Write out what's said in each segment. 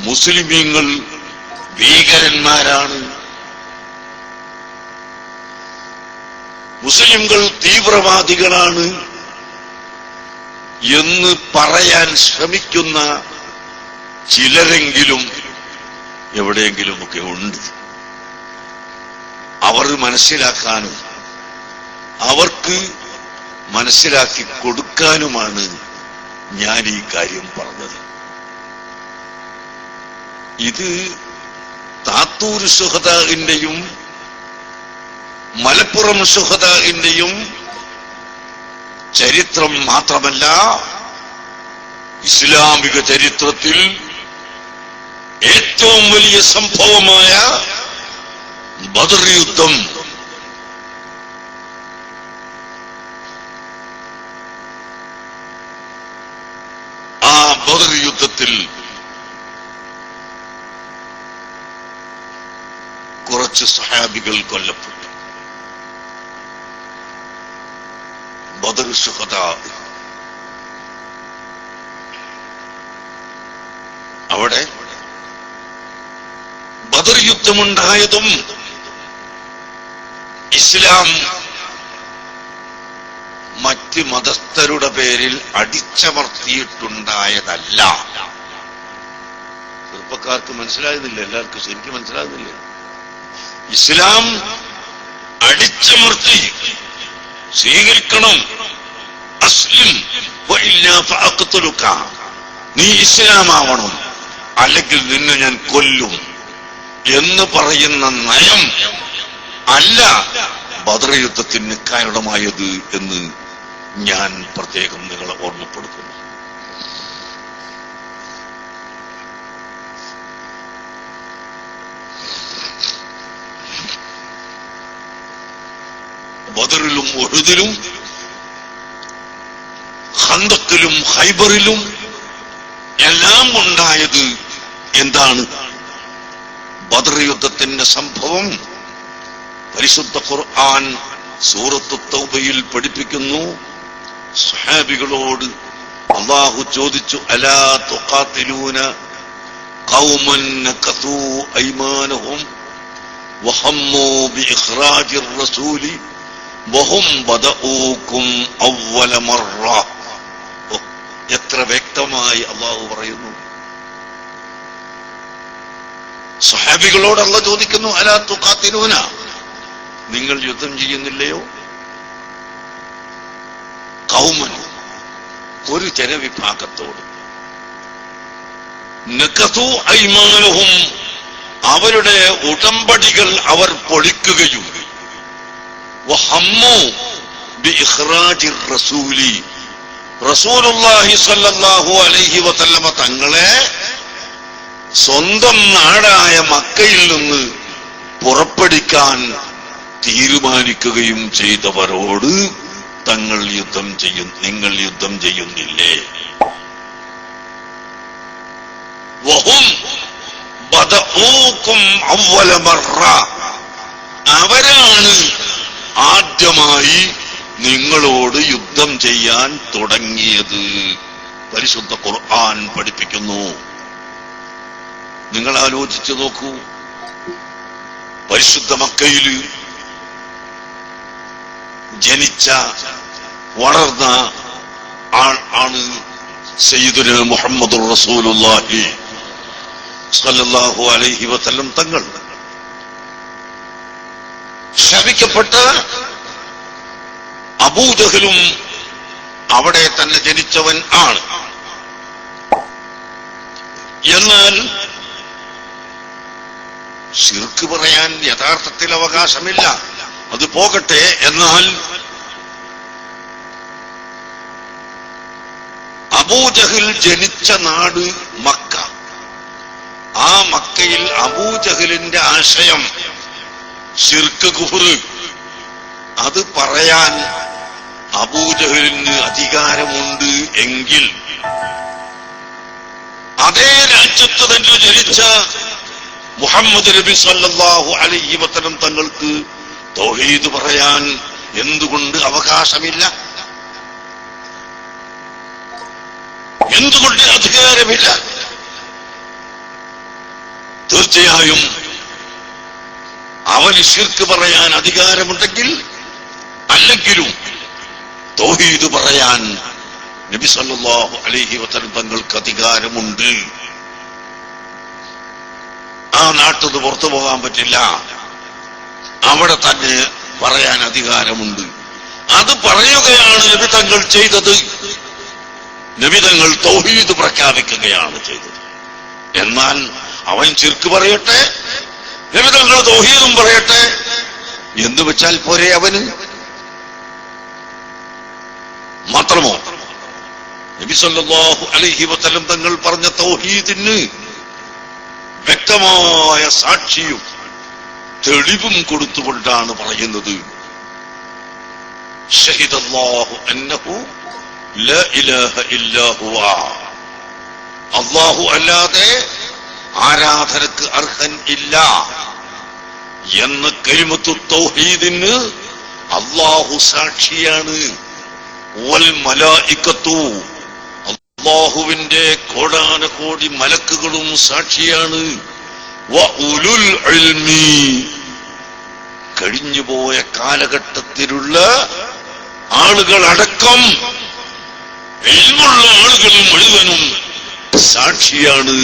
മുസ്ലിമീങ്ങൾ ഭീകരന്മാരാണ്, മുസ്ലിംകൾ തീവ്രവാദികളാണ് എന്ന് പറയാൻ ശ്രമിക്കുന്ന ചിലരെങ്കിലും എവിടെയെങ്കിലുമൊക്കെ ഉണ്ട്. അവർ മനസ്സിലാക്കാനും അവർക്ക് മനസ്സിലാക്കി കൊടുക്കാനുമാണ് ഞാൻ ഈ കാര്യം പറഞ്ഞത്. ഇത് താത്തൂർ ശുഹദാഇന്റെയും മലപ്പുറം ശുഹദാഇന്റെയും ചരിത്രം മാത്രമല്ല, ഇസ്ലാമിക ചരിത്രത്തിൽ ഏറ്റവും വലിയ സംഭവമായ ബദർ യുദ്ധം, ആ ബദർ യുദ്ധത്തിൽ കുറച്ച് സഹാബികൾ കൊല്ലപ്പെട്ടു. ബദർ ശുഹദാ. അവിടെ ബദർ യുദ്ധമുണ്ടായതും ഇസ്ലാം മറ്റ് മതസ്ഥരുടെ പേരിൽ അടിച്ചമർത്തിയിട്ടുണ്ടായതല്ല. ചെറുപ്പക്കാർക്ക് മനസ്സിലാകുന്നില്ല, എല്ലാവർക്കും ശരിക്കും മനസ്സിലാകുന്നില്ല. ഇസ്ലാം അടിച്ചമർത്തി സ്വീകരിക്കണം. അസ്ലിം വഇല്ലാ ഫഅഖ്തുലുക, നീ ഇസ്ലാമാവണം അല്ലെങ്കിൽ നിന്നെ ഞാൻ കൊല്ലും എന്ന് പറയുന്ന നയം അല്ല ബദർ യുദ്ധത്തിന് കാരണമായത് എന്ന് ഞാൻ പ്രത്യേകം നിങ്ങളെ ഓർമ്മപ്പെടുത്തുന്നു. ബദറിലും ഉഹുദിലും ഖന്തക്കിലും ഖൈബറിലും എല്ലാം ഉണ്ടായത് എന്താണ്? ബദർ യുദ്ധത്തിന്റെ സംഭവം പരിശുദ്ധ ഖുർആൻ സൂറത്ത് തൗബയിൽ പഠിപ്പിക്കുന്നു. സ്വഹാബികളോട് അല്ലാഹു ചോദിച്ചു, അലാ തുഖാതിലൂന ഖൗമൻ നകസൂ ഐമാനഹും വഹമ്മൂ ബിഇഖ്റാജിർ റസൂലി വഹും ബദഊകും അവ്വല മർറ. എത്ര വ്യക്തമായി അല്ലാഹു പറയുന്നു. സ്വഹാബികളോട് അല്ലാഹു ചോദിക്കുന്നു, അലാ തുഖാതിലൂന, നിങ്ങൾ യുദ്ധം ചെയ്യുന്നില്ലയോ? ഖൗമൻ, ഒരു ജനവിഭാഗത്തോട്, നകസൂ ഐമാനഹും, അവരുടെ ഉടമ്പടികൾ അവർ പൊളിക്കുകയും, വഹമ്മൂ ബിഇഖ്റാജിർ റസൂലി, റസൂലുള്ളാഹി സ്വല്ലല്ലാഹു അലൈഹി വസല്ലമ തങ്ങളെ സ്വന്തം നാടായ മക്കയിൽ നിന്ന് പുറപ്പെടുവിക്കാൻ തീരുമാനിക്കുകയും ചെയ്തവരോട് നിങ്ങൾ യുദ്ധം ചെയ്യുന്നില്ലേ? വഹും ബദഊകും അവ്വല മർറ, അവരാണ് ആദ്യമായി നിങ്ങളോട് യുദ്ധം ചെയ്യാൻ തുടങ്ങിയത്. പരിശുദ്ധ ഖുർആൻ പഠിപ്പിക്കുന്നു. നിങ്ങൾ ആലോചിച്ചു നോക്കൂ, പരിശുദ്ധ മക്കയിൽ ജനിച്ച വളർന്ന ആണ് സയ്യിദുനാ മുഹമ്മദുർ റസൂലുള്ളാഹി സ്വല്ലല്ലാഹു അലൈഹി വസല്ലം തങ്ങൾ. ശപിക്കപ്പെട്ട അബൂജഹലും അവിടെ തന്നെ ജനിച്ചവൻ ആണ്. എന്നാൽ ശിർക്ക് പറയാൻ യഥാർത്ഥത്തിൽ അവകാശമില്ല, അത് പോകട്ടെ. എന്നാൽ അബൂജഹൽ ജനിച്ച നാട് മക്ക. ആ മക്കയിൽ അബൂജഹലിന്റെ ആശയം ശിർക്ക് കുഫ്ർ, അത് പറയാൻ അബൂജഹലിന് അധികാരമുണ്ട് എങ്കിൽ അതേ രാജ്യത്ത് തന്നെ ജനിച്ച മുഹമ്മദ് നബി സല്ലല്ലാഹു അലൈഹി വസല്ലം തങ്ങൾക്ക് തൗഹീദ് പറയാൻ എന്തുകൊണ്ട് അവകാശമില്ല? എന്തുകൊണ്ട് അധികാരമില്ല? തീർച്ചയായും അവന് ശിർക്ക് പറയാൻ അധികാരമുണ്ടെങ്കിൽ അല്ലെങ്കിലും തൗഹീദ് പറയാൻ നബി സല്ലല്ലാഹു അലൈഹി വസല്ലം തങ്ങൾക്ക് അധികാരമുണ്ട്. ആ നാട്ടിന് പുറത്തു പോകാൻ പറ്റില്ല, അവിടെ തന്നെ പറയാൻ അധികാരമുണ്ട്. അത് പറയുകയാണ് നബി തങ്ങൾ ചെയ്തത്. നബി തങ്ങൾ തൗഹീദ് പ്രഖ്യാപിക്കുകയാണ് ചെയ്തത്. എന്നാൽ അവൻ ശിർക്ക് പറയട്ടെ, നബി തങ്ങൾ തൗഹീദും പറയട്ടെ എന്ന് വെച്ചാൽ പോരെ അവന്? മാത്രമോ നബി സല്ലല്ലാഹു അലൈഹി വസല്ലം തങ്ങൾ പറഞ്ഞ തൗഹീദിന് വ്യക്തമായ സാക്ഷിയും തെളിവും കൊടുത്തുകൊണ്ടാണ് പറയുന്നത്. ഷഹിദല്ലാഹു അന്നഹു ലാ ഇലാഹ ഇല്ലാ ഹുവ, അല്ലാഹു അല്ലാതെ ആരാധനക്ക് അർഹൻ ഇല്ല എന്ന കലിമത്തു തൗഹീദിന് അല്ലാഹു സാക്ഷിയാണ്. വൽ മലായികത്തു, അല്ലാഹുവിന്റെ കോടാനകോടി മലക്കുകളും സാക്ഷിയാണ്. വ ഉലുൽ ഇൽമി, കഴിഞ്ഞുപോയ കാലഘട്ടത്തിലുള്ള ആളുകളടക്കം ഇൽമുള്ള ആളുകൾ മുഴുവനും സാക്ഷിയാണ്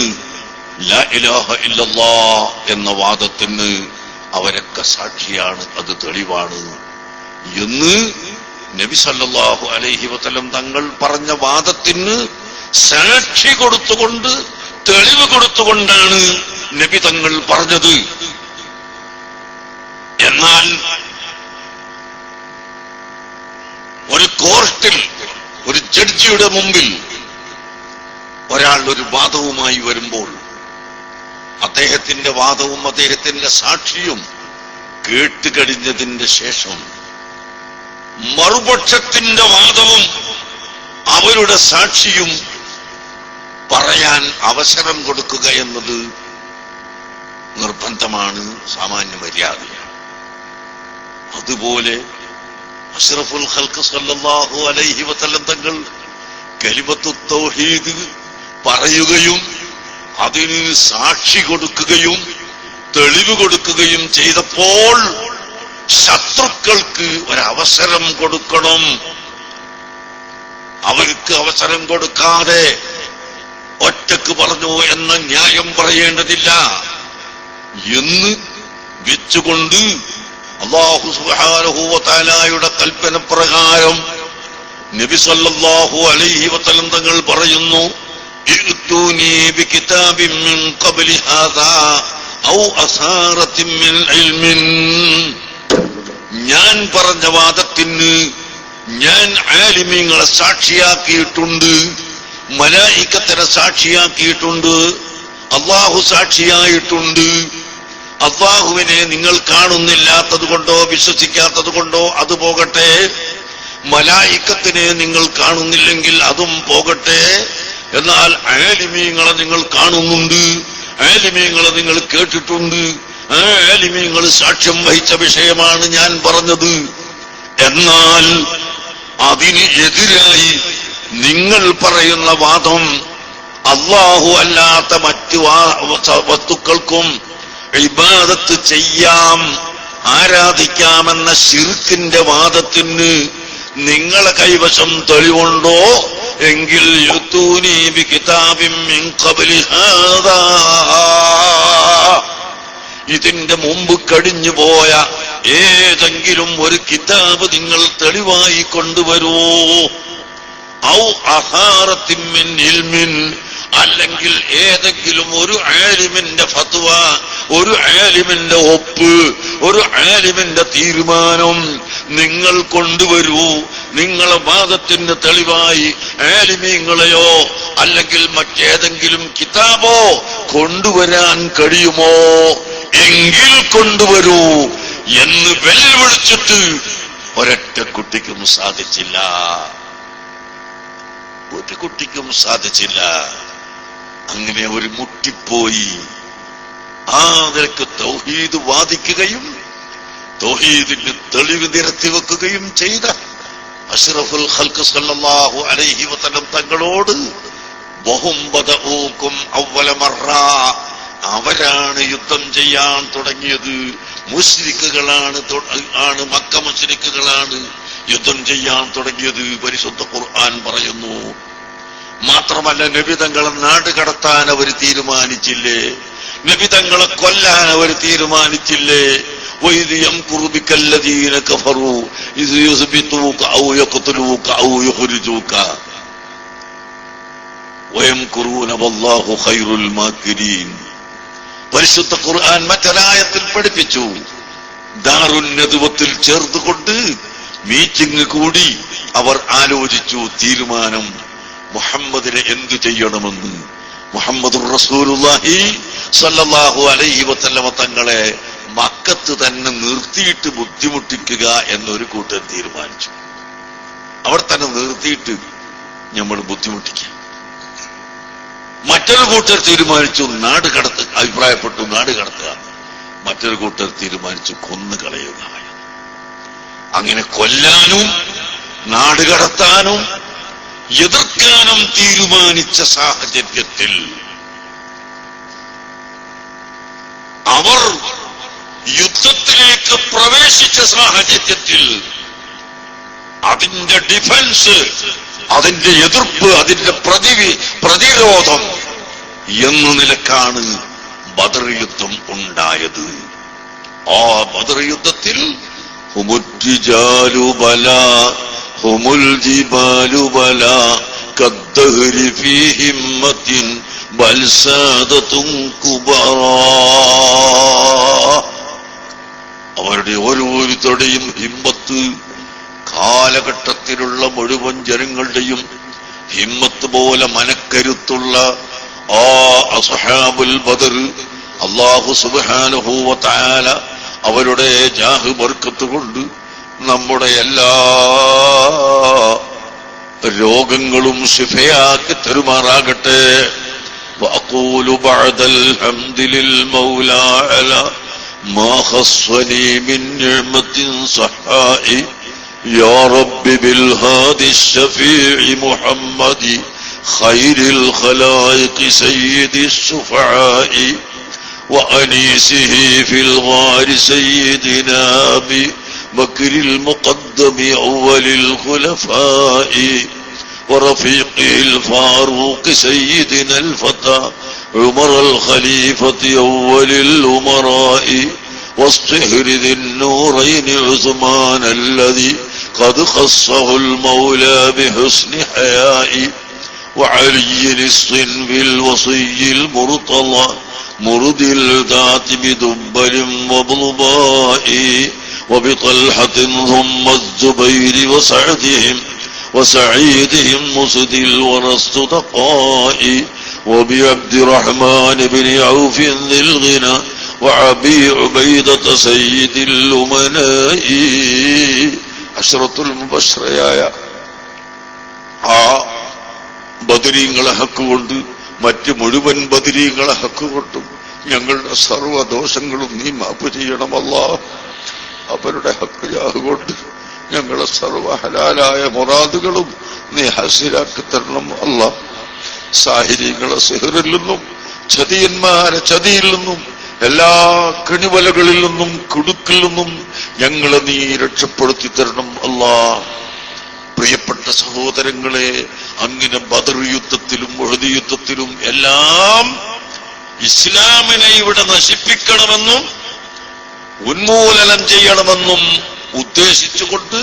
ലാ ഇലാഹ ഇല്ലല്ലാഹ് എന്ന വാദത്തിന്. അവരൊക്കെ സാക്ഷിയാണ്, അത് തെളിവാണ് എന്ന് നബി സല്ലല്ലാഹു അലൈഹി വസല്ലം തങ്ങൾ പറഞ്ഞ വാദത്തിന് സാക്ഷി കൊടുത്തുകൊണ്ട്, തെളിവ് കൊടുത്തുകൊണ്ടാണ് നബി തങ്ങൾ പറഞ്ഞത്. എന്നാൽ ഒരു കോർട്ടിൽ ഒരു ജഡ്ജിയുടെ മുമ്പിൽ ഒരാൾ ഒരു വാദവുമായി വരുമ്പോൾ അദ്ദേഹത്തിന്റെ വാദവും അദ്ദേഹത്തിന്റെ സാക്ഷിയും കേട്ടുകഴിഞ്ഞതിന്റെ ശേഷം മറുപക്ഷത്തിന്റെ വാദവും അവരുടെ സാക്ഷിയും പറയാൻ അവസരം കൊടുക്കുക എന്നത് നിർബന്ധമാണ്, സാമാന്യ മര്യാദയാണ്. അതുപോലെ അഷ്റഫുൽ ഖൽഖ് സല്ലല്ലാഹു അലൈഹി വസല്ലം തങ്ങൾ കലിമത്തു തൗഹീദ് പറയുകയും അതിന് സാക്ഷി കൊടുക്കുകയും തെളിവ് കൊടുക്കുകയും ചെയ്തപ്പോൾ ശത്രുക്കൾക്ക് ഒരവസരം കൊടുക്കണം. അവർക്ക് അവസരം കൊടുക്കാതെ ഒറ്റക്ക് പറഞ്ഞു എന്ന ന്യായം പറയേണ്ടതില്ല എന്ന് വെച്ചുകൊണ്ട് അല്ലാഹു സുബ്ഹാനഹു വ തആലയുടെ കൽപ്പന പ്രകാരം നബി സല്ലല്ലാഹു അലൈഹി വസല്ലം തങ്ങൾ പറയുന്നു, ഇഅ്തൂനി ബികിതാബിൻ മിൻ ഖബ്ലി ഹാദാ ഔ അസാറത്തിൻ മിൻ ഇൽമിൻ, ഞാൻ പറഞ്ഞ വാദത്തിന് ഞാൻ ആലിമീങ്ങളെ സാക്ഷിയാക്കിയിട്ടുണ്ട്, മലായികത്തിനെ സാക്ഷിയാക്കിയിട്ടുണ്ട്, അല്ലാഹു സാക്ഷിയായിട്ടുണ്ട്. അല്ലാഹുവിനെ നിങ്ങൾ കാണുന്നില്ലാത്തത് കൊണ്ടോ വിശ്വസിക്കാത്തത് കൊണ്ടോ അത് പോകട്ടെ, മലായികത്തിനെ നിങ്ങൾ കാണുന്നില്ലെങ്കിൽ അതും പോകട്ടെ, എന്നാൽ ആലിമീങ്ങളെ നിങ്ങൾ കാണുന്നുണ്ട്, ആലിമീങ്ങളെ നിങ്ങൾ കേട്ടിട്ടുണ്ട്, ആ ആലിമീങ്ങൾ സാക്ഷ്യം വഹിച്ച വിഷയമാണ് ഞാൻ പറഞ്ഞത്. എന്നാൽ അതിന് എതിരായി നിങ്ങൾ പറയുന്ന വാദം അല്ലാഹു അല്ലാത്ത മറ്റു വസ്തുക്കൾക്കും ഇബാദത്ത് ചെയ്യാം, ആരാധിക്കാമെന്ന ശിർക്കിന്റെ വാദത്തിന് നിങ്ങളെ കൈവശം തെളിവുണ്ടോ എങ്കിൽ യുതൂനി ബികിതാബിൻ മിൻ ഖബ്ലി ഹാദാ, ഇതിന്റെ മുമ്പ് കഴിഞ്ഞുപോയ ഏതെങ്കിലും ഒരു കിതാബ് നിങ്ങൾ തെളിവായി കൊണ്ടുവരൂ. ഔ അഹാറത്തിൻ മിൻ ഇൽമിൻ, അല്ലെങ്കിൽ ഏതെങ്കിലും ഒരു ആലിമിന്റെ ഫത്വ, ഒരു ആലിമിന്റെ ഒപ്പ്, ഒരു ആലിമിന്റെ തീരുമാനം നിങ്ങൾ കൊണ്ടുവരൂ. നിങ്ങളെ വാദത്തിന് തെളിവായി ആലിമീങ്ങളെയോ അല്ലെങ്കിൽ മറ്റേതെങ്കിലും കിതാബോ കൊണ്ടുവരാൻ കഴിയുമോ എങ്കിൽ കൊണ്ടുവരൂ എന്ന് വെല്ലുവിളിച്ചിട്ട് ഒരൊറ്റ കുട്ടിക്കും സാധിച്ചില്ല, ഒരു കുട്ടിക്കും സാധിച്ചില്ല. അങ്ങനെ ഒരു മുട്ടിപ്പോയി. ആ നിലക്ക് തൗഹീദ് വാദിക്കുകയും തൗഹീദിന് തെളിവ് നിരത്തി വെക്കുകയും ചെയ്ത അഷ്റഫുൽ ഖൽഖ് സല്ലല്ലാഹു അലൈഹി വസല്ലം തങ്ങളോട് വഹും ബദഊകും അവ്വല മർറ, അവരാണ് യുദ്ധം ചെയ്യാൻ തുടങ്ങിയത്. മുശ്രിക്കുകളാണ് മക്ക മുശ്രിക്കുകളാണ് യുദ്ധം ചെയ്യാൻ തുടങ്ങിയത്. പരിശുദ്ധ ഖുർആൻ പറയുന്നു. മാത്രമല്ല, നബി തങ്ങളെ നാട് കടത്താൻ അവർ തീരുമാനിച്ചില്ലേ? നബി തങ്ങളെ കൊല്ലാൻ അവർ തീരുമാനിച്ചില്ലേ? വൈദ് യംകുറു ബിക്കല്ലദീന കഫറു ഇദ് യുസ്ബിതൂക ഔ യഖ്തുലൂക ഔ യുഖ്രിജൂക വയംകുറൂന വല്ലാഹു ഖൈറുൽ മാകിരീൻ. പരിശുദ്ധ ഖുർആൻ മറ്റൊരായത്തിൽ പഠിപ്പിച്ചു. ദാറുൻ നദ്വത്തിൽ ചേർത്തുകൊണ്ട് മീറ്റിംഗ് കൂടി അവർ ആലോചിച്ചു തീരുമാനം, മുഹമ്മദിനെ എന്തു ചെയ്യണമെന്ന്. മുഹമ്മദുർ റസൂലുള്ളാഹി സ്വല്ലല്ലാഹു അലൈഹി വസല്ലമ തങ്ങളെ മക്കത്ത് തന്നെ നിർത്തിയിട്ട് ബുദ്ധിമുട്ടിക്കുക എന്നൊരു കൂട്ടർ തീരുമാനിച്ചു. അവിടെ തന്നെ നിർത്തിയിട്ട് നമ്മൾ ബുദ്ധിമുട്ടിക്കുക. മറ്റൊരു കൂട്ടർ തീരുമാനിച്ചു നാട് കടത്തുക, അഭിപ്രായപ്പെട്ടു നാട് കടത്തുക. മറ്റൊരു കൂട്ടർ തീരുമാനിച്ചു കൊന്നുകളയുക. അങ്ങനെ കൊല്ലാനും നാട് കടത്താനും എതിർക്കാനും തീരുമാനിച്ച സാഹചര്യത്തിൽ അവർ യുദ്ധത്തിലേക്ക് പ്രവേശിച്ച സാഹചര്യത്തിൽ അതിന്റെ ഡിഫൻസ്, അതിന്റെ എതിർപ്പ്, അതിന്റെ പ്രതിരോധം എന്ന നിലക്കാണ് ബദർ യുദ്ധം ഉണ്ടായത്. ആ ബദർ യുദ്ധത്തിൽ ഹുമുൽജിജാലു ബലാ ഹുമുൽ ജിബാലു ബലാ കദ്ദഹ്രി ഫീ ഹിമ്മത്തിൻ ബൽ സാദതുൻ കുബറാ. അവരുടെ ഓരോരുത്തരുടെയും ഹിമ്മത്ത്, കാലഘട്ടത്തിലുള്ള മുഴുവൻ ജനങ്ങളുടെയും ഹിമ്മത്ത് പോലെ മനക്കരുത്തുള്ള ആ അസ്ഹാബുൽ ബദർ അല്ലാഹു സുബ്ഹാനഹു വ തആല അവരുടെ ജാഹ് ബർക്കത്ത് കൊണ്ട് നമ്മുടെ എല്ലാ രോഗങ്ങളും ശിഫയാക്കി തരുമാറാകട്ടെ. വഅഖൂലു ബഅദൽ ഹംദിലിൽ മൗലാ അലാ മാ ഖസ്സനി മിൻ നിഅമത്തിൻ സഹായി യാ റബ്ബി ബിൽ ഹാദി الشفيع محمد خير الخلائق سيد الشفعاء وأنيسه في الغار سيدنا أبي بكر المقدم أول الخلفاء ورفيقه الفاروق سيدنا الفتى عمر الخليفة أول الأمراء والصهر ذي النورين عثمان الذي قد خصه المولى بحسن حياء وعلي الصنف الوصي المرتضى مرد الذات بدبل وبلباء وبطلحة ثم الزبير وسعيدهم مسد الورست دقاء وبعبد الرحمن بن عوف ذي الغنى وعبي عبيدة سيد الأمناء. അശ്റത്തുൽ മുബശ്ശറയായ ആ ബദരീങ്ങളെ ഹക്കുകൊണ്ട് മറ്റ് മുഴുവൻ ബദരീങ്ങളെ ഹക്കുകൊണ്ടും ഞങ്ങളുടെ സർവ്വദോഷങ്ങളും നീ മാപ്പ് ചെയ്യണമല്ലാ. അവരുടെ ഹക്ക് കൊണ്ട് ഞങ്ങളുടെ സർവ്വ ഹലാലായ മുറാദുകളും നീ ഹസിലാക്കി തരണം അല്ലാ. സാഹിര്യങ്ങളെ സിഹറിൽ നിന്നും ചതിയന്മാരെ ചതിയിൽ നിന്നും എല്ലാ കെണിവലകളിൽ നിന്നും കുടുക്കിൽ നിന്നും ഞങ്ങളെ നീ രക്ഷപ്പെടുത്തി തരണം അല്ലാ. പ്രിയപ്പെട്ട സഹോദരങ്ങളെ, അങ്ങനെ ബദർ യുദ്ധത്തിലും ഉഹദ് യുദ്ധത്തിലും എല്ലാം ഇസ്ലാമിനെ ഇവിടെ നശിപ്പിക്കണമെന്നും ഉന്മൂലനം ചെയ്യണമെന്നും ഉദ്ദേശിച്ചുകൊണ്ട്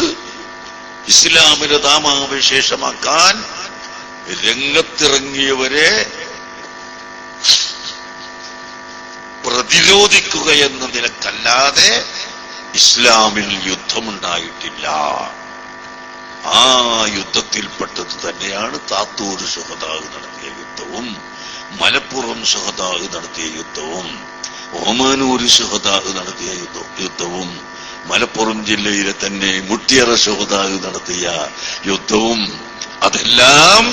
ഇസ്ലാമിനെ നാമാവിശേഷമാക്കാൻ രംഗത്തിറങ്ങിയവരെ പ്രതിരോധിക്കുക എന്ന നിലക്കല്ലാതെ ഇസ്ലാമിൽ യുദ്ധമുണ്ടായിട്ടില്ല. ആ യുദ്ധത്തിൽപ്പെട്ടത് തന്നെയാണ് താത്തൂർ ശുഹദാഹ് നടത്തിയ യുദ്ധവും മലപ്പുറം ശുഹദാഹ് നടത്തിയ യുദ്ധവും ഓമാനൂർ ശുഹദാഹ് നടത്തിയ യുദ്ധവും മലപ്പുറം ജില്ലയിലെ തന്നെ മുട്ടിയറ ശുഹദാഹ് നടത്തിയ യുദ്ധവും. അതെല്ലാം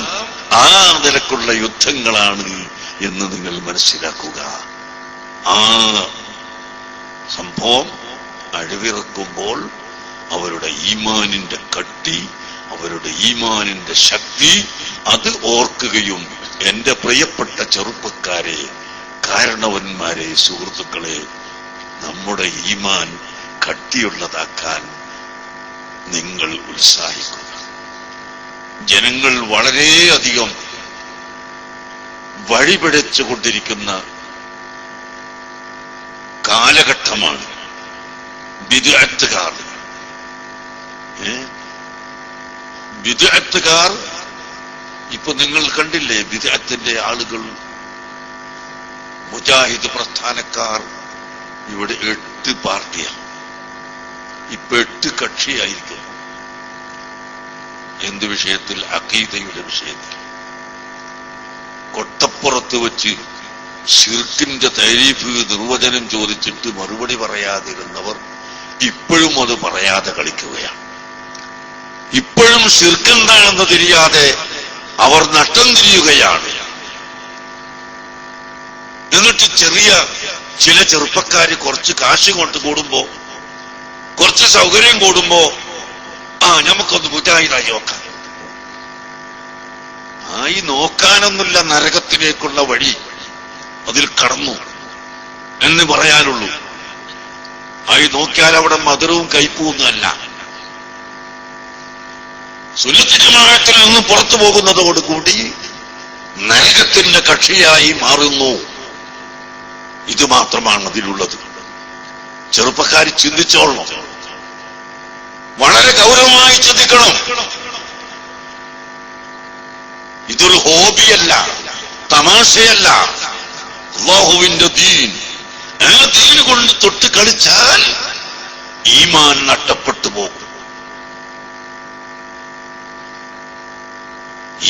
ആ നിലക്കുള്ള യുദ്ധങ്ങളാണ് എന്ന് നിങ്ങൾ മനസ്സിലാക്കുക. ആ സംഭവം അഴിവിറക്കുമ്പോൾ അവരുടെ ഈമാനിന്റെ കട്ടി, അവരുടെ ഈമാനിന്റെ ശക്തി അത് ഓർക്കുകയും എന്റെ പ്രിയപ്പെട്ട ചെറുപ്പക്കാരെ, കാരണവന്മാരെ, സുഹൃത്തുക്കളെ, നമ്മുടെ ഈമാൻ കട്ടിയുള്ളതാക്കാൻ നിങ്ങൾ ഉത്സാഹിക്കുക. ജനങ്ങൾ വളരെയധികം വഴിപിഴച്ചുകൊണ്ടിരിക്കുന്ന കാലഘട്ടമാണ്. ബിദ്അത്തുകാർ ഇപ്പൊ നിങ്ങൾ കണ്ടില്ലേ, ബിദ്അത്തിന്റെ ആളുകൾ, മുജാഹിദ് പ്രസ്ഥാനക്കാർ. ഇവിടെ 8 പാർട്ടിയാണ്, ഇപ്പൊ 8 കക്ഷിയായിരിക്കും. എന്ത് വിഷയത്തിൽ? അഖീദയുടെ വിഷയത്തിൽ. കൊട്ടപ്പുറത്ത് വെച്ച് ശിർക്കിന്റെ തരീഫ് നിർവചനം ചോദിച്ചിട്ട് മറുപടി പറയാതിരുന്നവർ ഇപ്പോഴും അത് പറയാതെ കളിക്കുകയാണ്. ഇപ്പോഴും ശിർക്കെന്താണെന്ന് തിരിയാതെ അവർ നട്ടം തിരിയുകയാണ്. എന്നിട്ട് ചില ചെറുപ്പക്കാര് കുറച്ച് കാശ് കൊണ്ട് കൂടുമ്പോ, കുറച്ച് സൗകര്യം കൂടുമ്പോ, നമുക്കൊന്ന് മുജാഹിദായി നോക്കാം. ആയി നോക്കാനൊന്നുമില്ല, നരകത്തിലേക്കുള്ള വഴി അതിൽ കടന്നു എന്ന് പറയാനുള്ളൂ. ആയി നോക്കിയാൽ അവിടെ മധുരവും കയ്പുമൊന്നുമല്ല. സുന്നത്ത് ജമാഅത്തിൽ നിന്ന് പുറത്തു പോകുന്നതോടുകൂടി നരകത്തിന്റെ കക്ഷിയായി മാറുന്നു. ഇത് മാത്രമാണ് അതിലുള്ളത്. ചെറുപ്പക്കാർ ചിന്തിച്ചോളണം, വളരെ ഗൗരവമായി ചിന്തിക്കണം. ഇതൊരു ഹോബിയല്ല, തമാശയല്ല. അല്ലാഹുവിന്റെ ദീൻ, ആ ദീൻ കൊണ്ട് തൊട്ട് കളിച്ചാൽ ഈമാൻ നഷ്ടപ്പെട്ടു പോകും.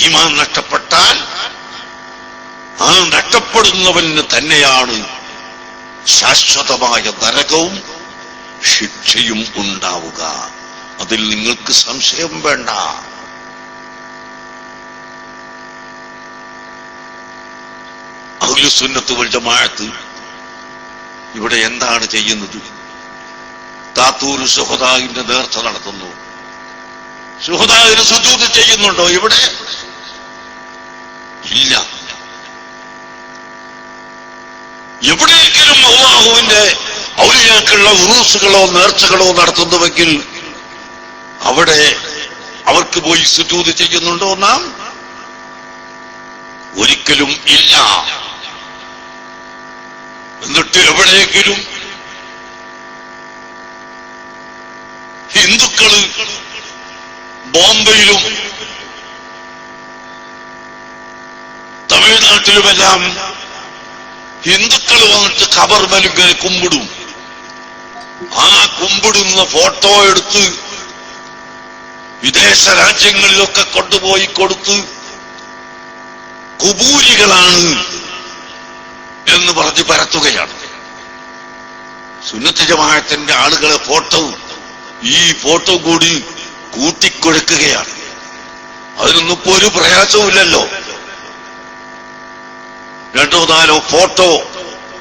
ഈമാൻ നഷ്ടപ്പെട്ടാൽ ആ നഷ്ടപ്പെടുന്നവന് തന്നെയാണ് ശാശ്വതമായ നരകവും ശിക്ഷയും ഉണ്ടാവുക. അതിൽ നിങ്ങൾക്ക് സംശയം വേണ്ട. അഹ്ലുസുന്നത്ത് വൽ ജമാഅത്ത് ഇവിടെ എന്താണ് ചെയ്യുന്നത്? താത്തൂർ ശുഹദാഇന്റെ നേർച്ച നടത്തുന്നു. ശുഹദാഇന് സുജൂദ് ചെയ്യുന്നുണ്ടോ? ഇവിടെ ഇല്ല. എവിടെയെങ്കിലും അല്ലാഹുവിന്റെ ഔലിയാക്കളുടെ ഉറൂസുകളോ നേർച്ചകളോ നടത്തുന്നുവെങ്കിൽ അവിടെ അവർക്ക് പോയി സുജൂദ് ചെയ്യുന്നുണ്ടോ നാം? ഒരിക്കലും ഇല്ല. എന്നിട്ട് എവിടെയെങ്കിലും ഹിന്ദുക്കള് ബോംബെയിലും തമിഴ്നാട്ടിലുമെല്ലാം ഹിന്ദുക്കൾ വന്നിട്ട് ഖബർമലിങ്ങനെ കുമ്പിടും. ആ കുമ്പിടുന്ന ഫോട്ടോ എടുത്ത് വിദേശ രാജ്യങ്ങളിലൊക്കെ കൊണ്ടുപോയി കൊടുത്ത് കുബൂരികളാണ് എന്ന് പറഞ്ഞ് പരത്തുകയാണ്. സുന്നത്ത് ജമാഅത്തിന്റെ ആളുകളെ ഈ ഫോട്ടോ കൂടി കൂട്ടിക്കൊടുക്കുകയാണ്. അതിനൊന്നും ഇപ്പോ ഒരു പ്രയാസവുമില്ലല്ലോ. 2-4 ഫോട്ടോ,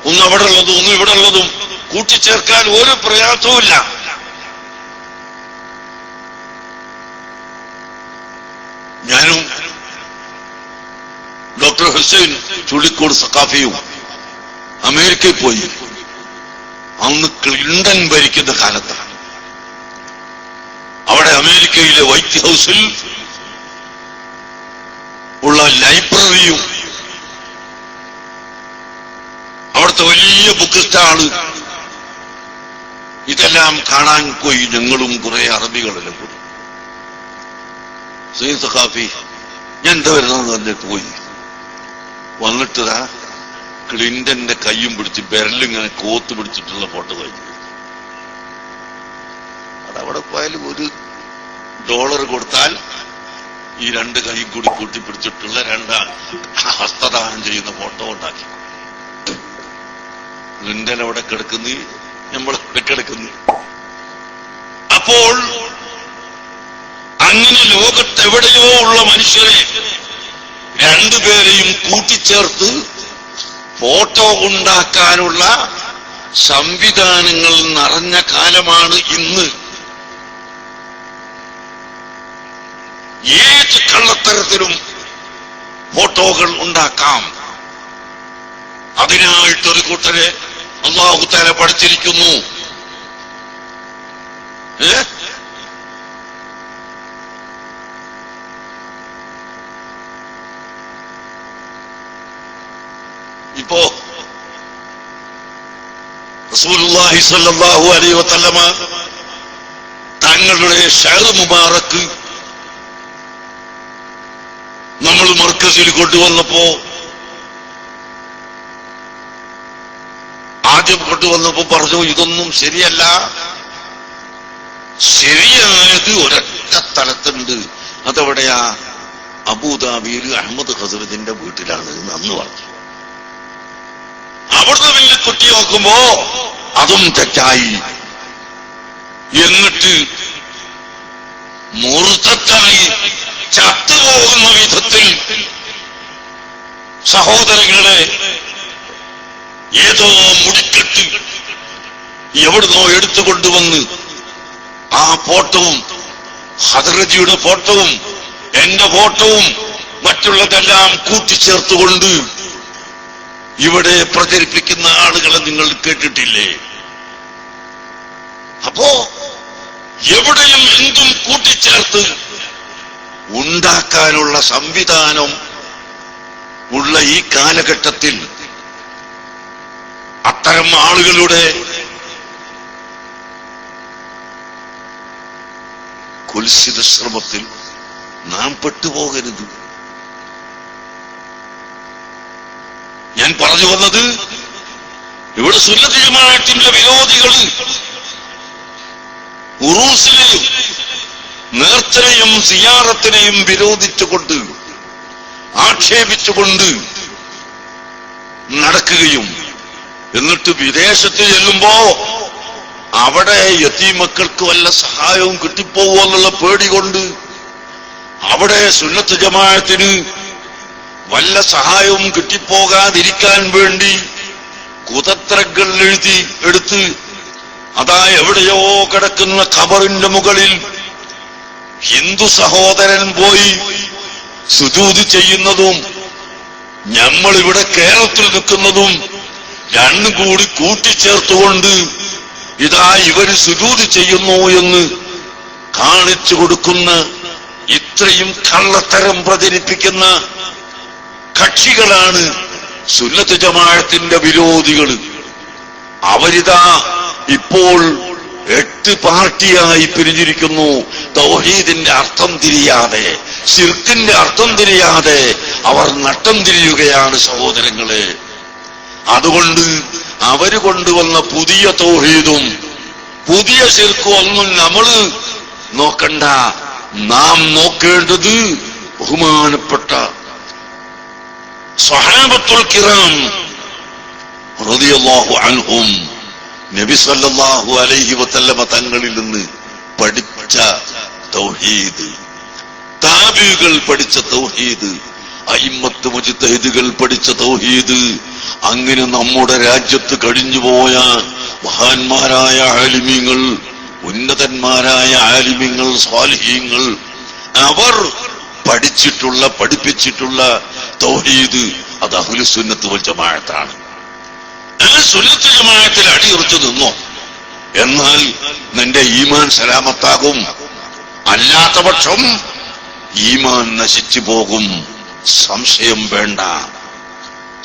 ഒന്ന് അവിടെ ഉള്ളതും ഒന്ന് ഇവിടെ ഉള്ളതും കൂട്ടിച്ചേർക്കാൻ ഒരു പ്രയാസവുമില്ല. ഞാനും ഡോക്ടർ ഹുസൈൻ ചുള്ളിക്കോട് സഖാഫിയും അമേരിക്കയിൽ പോയി. അന്ന് ക്ലിന്റൺ ഭരിക്കുന്ന കാലത്താണ്. അവിടെ അമേരിക്കയിലെ വൈറ്റ് ഹൗസിൽ ഉള്ള ലൈബ്രറിയും അവിടുത്തെ വലിയ ബുക്ക് സ്റ്റാള് ഇതെല്ലാം കാണാൻ പോയി. ഞങ്ങളും കുറെ അറബികളെല്ലാം കൂടി. സയ്യിദ് സഖാഫി ഞാൻ എന്താ വരുന്നതെന്ന് പറഞ്ഞിട്ട് പോയി. വന്നിട്ടതാ ക്ലിന്റന്റെ കയ്യും പിടിച്ച് വിരലിങ്ങനെ കോത്ത് പിടിച്ചിട്ടുള്ള ഫോട്ടോ കഴിഞ്ഞു. അതവിടെ പോയാലും $1 കൊടുത്താൽ ഈ 2 കൈയും കൂടി കൂട്ടിപ്പിടിച്ചിട്ടുള്ള 2 ഹസ്തദാനം ചെയ്യുന്ന ഫോട്ടോ ഉണ്ടാക്കി. ക്ലിന്റൻ അവിടെ കിടക്കുന്നു, നമ്മളവിടെ കിടക്കുന്നു. അപ്പോൾ അങ്ങനെ ലോകത്തെവിടെയോ ഉള്ള മനുഷ്യരെ 2 പേരെയും കൂട്ടിച്ചേർത്ത് ഫോട്ടോ ഉണ്ടാക്കാനുള്ള സംവിധാനങ്ങൾ നിറഞ്ഞ കാലമാണ് ഇന്ന്. ഏത് കള്ളത്തരത്തിലും ഫോട്ടോകൾ ഉണ്ടാക്കാം. അതിനായിട്ടൊരു കൂട്ടരെ അല്ലാഹു തആല പഠിച്ചിരിക്കുന്നു. ഇപ്പോ റസൂലുള്ളാഹി സ്വല്ലല്ലാഹു അലൈഹി വസല്ലമ തങ്ങളുടെ ഷഅർ മുബാറക്ക് നമ്മൾ മർക്കസിൽ കൊണ്ടുവന്നപ്പോ, ആദ്യം കൊണ്ടുവന്നപ്പോ പറഞ്ഞു ഇതൊന്നും ശരിയല്ല, ശരിയായത് ഒരൊറ്റ സ്ഥലത്തുണ്ട്, അതെവിടെയാ? അബൂദാബിയിൽ അഹമ്മദ് ഹസ്രജിന്റെ വീട്ടിലാണ് എന്ന് അന്ന് പറഞ്ഞു. അവിടുന്ന് പിന്നെ കുട്ടി നോക്കുമ്പോ അതും തെറ്റായി. എന്നിട്ട് മുർത്തത്തായി ചത്തുപോകുന്ന വിധത്തിൽ സഹോദരങ്ങളെ ഏതോ മുടിക്കെട്ട് എവിടുന്നോ എടുത്തുകൊണ്ടുവന്ന് ആ ഫോട്ടോവും ഹദ്റജിയുടെ ഫോട്ടോവും എന്റെ ഫോട്ടോവും മറ്റുള്ളതെല്ലാം കൂട്ടിച്ചേർത്തുകൊണ്ട് ഇവിടെ പ്രചരിപ്പിക്കുന്ന ആളുകളെ നിങ്ങൾ കേട്ടിട്ടില്ലേ? അപ്പോ എവിടെയും എന്തും കൂട്ടിച്ചേർത്ത് ഉണ്ടാക്കാനുള്ള സംവിധാനം ഉള്ള ഈ കാലഘട്ടത്തിൽ അത്തരം ആളുകളുടെ കുൽസിത ശ്രമത്തിൽ നാം പെട്ടുപോകരുത്. ഞാൻ പറഞ്ഞു വന്നത്, ഇവിടെ സുന്നത്ത് ജമാഅത്തിന്റെ വിരോധികൾ ഉറൂസിനെയും നേർച്ചനെയും സിയാറത്തിനെയും വിരോധിച്ചുകൊണ്ട് ആക്ഷേപിച്ചുകൊണ്ട് നടക്കുകയും എന്നിട്ട് വിദേശത്ത് ചെല്ലുമ്പോ അവിടെ യതീമക്കൾക്ക് വല്ല സഹായവും കിട്ടിപ്പോവോ എന്നുള്ള പേടി കൊണ്ട് അവിടെ സുന്നത്ത് ജമാഅത്തിന് വല്ല സഹായവും കിട്ടിപ്പോകാതിരിക്കാൻ വേണ്ടി കുതത്രങ്ങൾ എടുത്ത് അതാ എവിടെയോ കിടക്കുന്ന ഖബറിന്റെ മുകളിൽ ഹിന്ദു സഹോദരൻ പോയി സുജൂദ് ചെയ്യുന്നതും നമ്മളിവിടെ കേരളത്തിൽ നിൽക്കുന്നതും രണ്ടും കൂടി കൂട്ടിച്ചേർത്തുകൊണ്ട് ഇതാ ഇവര് സുജൂദ് ചെയ്യുന്നു എന്ന് കാണിച്ചു കൊടുക്കുന്ന ഇത്രയും കള്ളത്തരം പ്രചരിപ്പിക്കുന്ന കക്ഷികളാണ് സുന്നത്ത് ജമാഅത്തിന്റെ വിരോധികൾ. അവരിതാ ഇപ്പോൾ 8 പാർട്ടിയായി പിരിഞ്ഞിരിക്കുന്നു. തൗഹീദിന്റെ അർത്ഥം തിരിയാതെ, ശിർക്കിന്റെ അർത്ഥം തിരിയാതെ അവർ നട്ടം തിരിയുകയാണ് സഹോദരങ്ങളെ. അതുകൊണ്ട് അവര് കൊണ്ടുവന്ന പുതിയ തൗഹീദും പുതിയ ശിർക്കും ഒന്നും നമ്മൾ നോക്കണ്ട. നാം നോക്കേണ്ടത് ബഹുമാനപ്പെട്ട സ്വഹാബത്തുൽ കിറാം റളിയല്ലാഹു അൻഹും നബി സല്ലല്ലാഹു അലൈഹി വസല്ലമ തങ്ങളിൽ നിന്ന് പഠിച്ച തൗഹീദ്, താബിഈകൾ പഠിച്ച തൗഹീദ്, അയിമ്മത്ത് മുജ്തഹിദുകൾ പഠിച്ച തൗഹീദ്, അങ്ങനെ നമ്മുടെ രാജ്യത്ത് കഴിഞ്ഞുപോയ മഹാന്മാരായ ആലിമീങ്ങൾ, ഉന്നതന്മാരായ ആലിമീങ്ങൾ, സ്വാലിഹീങ്ങൾ, അവർ പഠിപ്പിച്ചിട്ടുള്ള തൗഹീദ് അത് അഹ്ലുസ് സുന്നത്ത് വൽ ജമാഅത്താണ്. ആ സുന്നത്ത് ജമാഅത്തിൽ അടിയുറച്ചു നിന്നോ, എന്നാൽ നിന്റെ ഈമാൻ സലാമത്താകും. അല്ലാത്ത പക്ഷം ഈമാൻ നശിച്ചു പോകും, സംശയം വേണ്ട.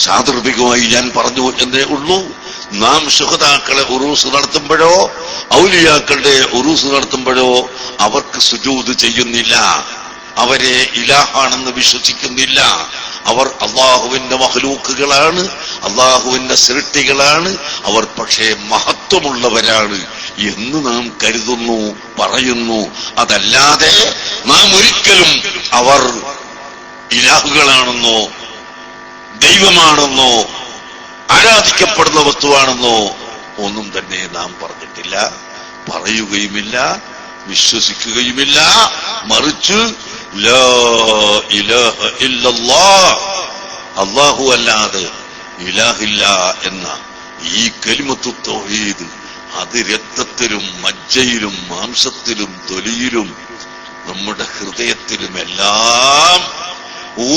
സാന്ദർഭികമായി ഞാൻ പറഞ്ഞു എന്നേ ഉള്ളൂ. നാം ശുഹദാക്കളെ ഉറൂസ് നടത്തുമ്പോഴോ ഔലിയാക്കളുടെ ഉറൂസ് നടത്തുമ്പോഴോ അവർക്ക് സുജൂദ് ചെയ്യുന്നില്ല, അവരെ ഇലാഹാണെന്ന് വിശ്വസിക്കുന്നില്ല. അവർ അള്ളാഹുവിന്റെ മഖ്ലൂക്കുകളാണ്, അള്ളാഹുവിന്റെ സൃഷ്ടികളാണ്. അവർ പക്ഷേ മഹത്വമുള്ളവരാണ് എന്ന് നാം കരുതുന്നു, പറയുന്നു. അതല്ലാതെ നാം ഒരിക്കലും അവർ ഇലാഹുകളാണെന്നോ ദൈവമാണെന്നോ ആരാധിക്കപ്പെടുന്ന വസ്തുവാണെന്നോ ഒന്നും തന്നെ നാം പറഞ്ഞിട്ടില്ല, പറയുകയുമില്ല, വിശ്വസിക്കുകയുമില്ല. മറിച്ച് ലാ ഇലാഹ ഇല്ലല്ലാഹ്, അല്ലാഹു അല്ലാതെ ഇലാഹില്ല എന്ന ഈ കലിമത്തു തൗഹീദ് അത് രക്തത്തിലും മജ്ജയിലും മാംസത്തിലും തൊലിയിലും നമ്മുടെ ഹൃദയത്തിലുമെല്ലാം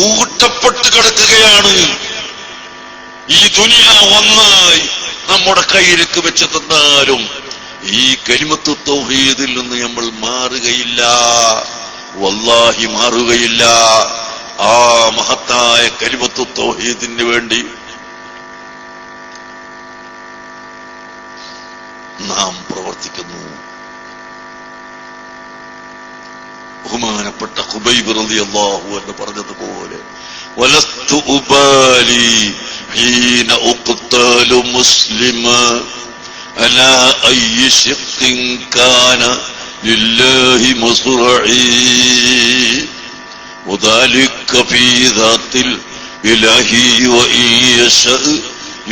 ഊട്ടപ്പെട്ട് കിടക്കുകയാണ്. ഈ ദുനിയാവ് ഒന്നായി നമ്മുടെ കയ്യിലേക്ക് വെച്ച് തന്നാലും ഈ കലിമത്തു തൗഹീദിൽ നിന്ന് നമ്മൾ മാറുകയില്ല, വല്ലാഹി മാറുകയില്ല. ആ മഹത്തായ കലിമത്തു തൗഹീദിന് വേണ്ടി നാം പ്രവർത്തിക്കുന്നു. ബഹുമാനപ്പെട്ട ഖുബൈബ് റളിയല്ലാഹു അൻഹു പറഞ്ഞതുപോലെ വലസ്തു ഉബാലി ഹീന ഉഖ്തലു മുസ്ലിമ അലാ അയ്യി ശഖ്ഖിൻ കാന ലില്ലാഹി മുസ്റഈ വദാലിക ഫീ ദാത്തിൽ ഇലാഹി വഇൻ യശഅ